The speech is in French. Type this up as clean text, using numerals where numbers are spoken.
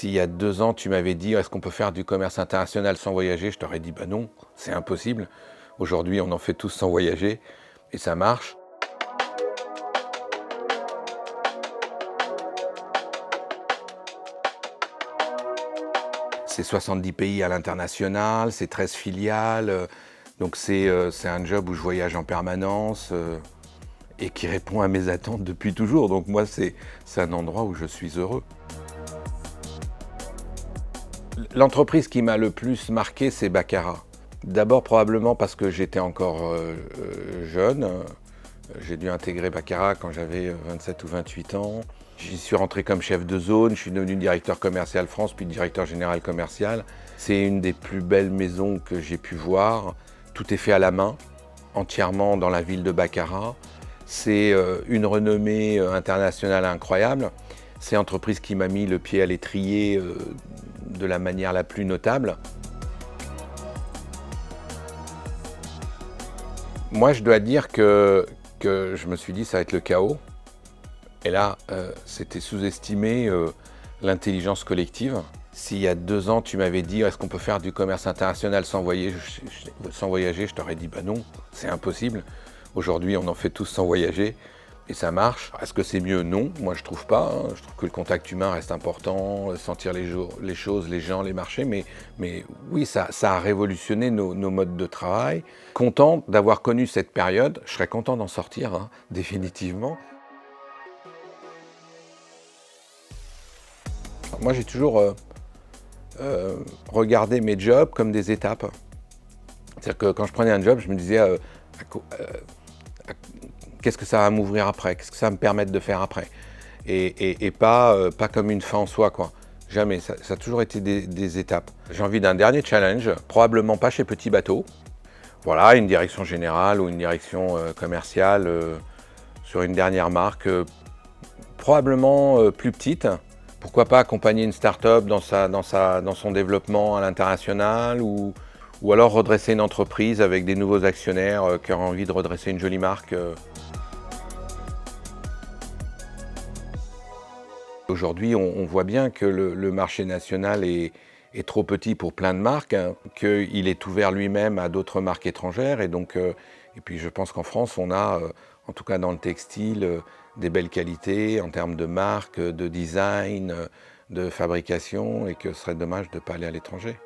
S'il y a 2 ans, tu m'avais dit: «Est-ce qu'on peut faire du commerce international sans voyager?» Je t'aurais dit: «Bah non, c'est impossible». Aujourd'hui, on en fait tous sans voyager et ça marche. C'est 70 pays à l'international, c'est 13 filiales, donc c'est un job où je voyage en permanence, et qui répond à mes attentes depuis toujours. Donc moi, c'est un endroit où je suis heureux. L'entreprise qui m'a le plus marqué, c'est Baccarat. D'abord probablement parce que j'étais encore jeune. J'ai dû intégrer Baccarat quand j'avais 27 ou 28 ans. J'y suis rentré comme chef de zone, je suis devenu directeur commercial France, puis directeur général commercial. C'est une des plus belles maisons que j'ai pu voir. Tout est fait à la main, entièrement dans la ville de Baccarat. C'est une renommée internationale incroyable. C'est une entreprise qui m'a mis le pied à l'étrier de la manière la plus notable. Moi, je dois dire que je me suis dit ça va être le chaos. Et là, c'était sous-estimer l'intelligence collective. S'il y a 2 ans, tu m'avais dit est-ce qu'on peut faire du commerce international sans voyager, je t'aurais dit bah non, c'est impossible. Aujourd'hui, on en fait tous sans voyager et ça marche. Est-ce que c'est mieux? Non, moi je trouve pas. Je trouve que le contact humain reste important, sentir les choses, les gens, les marchés. Mais oui, ça a révolutionné nos modes de travail. Content d'avoir connu cette période. Je serais content d'en sortir, hein, définitivement. Moi, j'ai toujours regardé mes jobs comme des étapes. C'est-à-dire que quand je prenais un job, je me disais qu'est-ce que ça va m'ouvrir après, qu'est-ce que ça va me permettre de faire après, et pas comme une fin en soi, quoi. Jamais, ça a toujours été des étapes. J'ai envie d'un dernier challenge, probablement pas chez Petit Bateau. Voilà, une direction générale ou une direction commerciale sur une dernière marque, probablement plus petite. Pourquoi pas accompagner une start-up dans son développement à l'international, ou alors redresser une entreprise avec des nouveaux actionnaires qui auraient envie de redresser une jolie marque. Aujourd'hui, on voit bien que le marché national est trop petit pour plein de marques, hein, qu'il est ouvert lui-même à d'autres marques étrangères. Et puis je pense qu'en France, on a, en tout cas dans le textile, des belles qualités en termes de marque, de design, de fabrication, et que ce serait dommage de ne pas aller à l'étranger.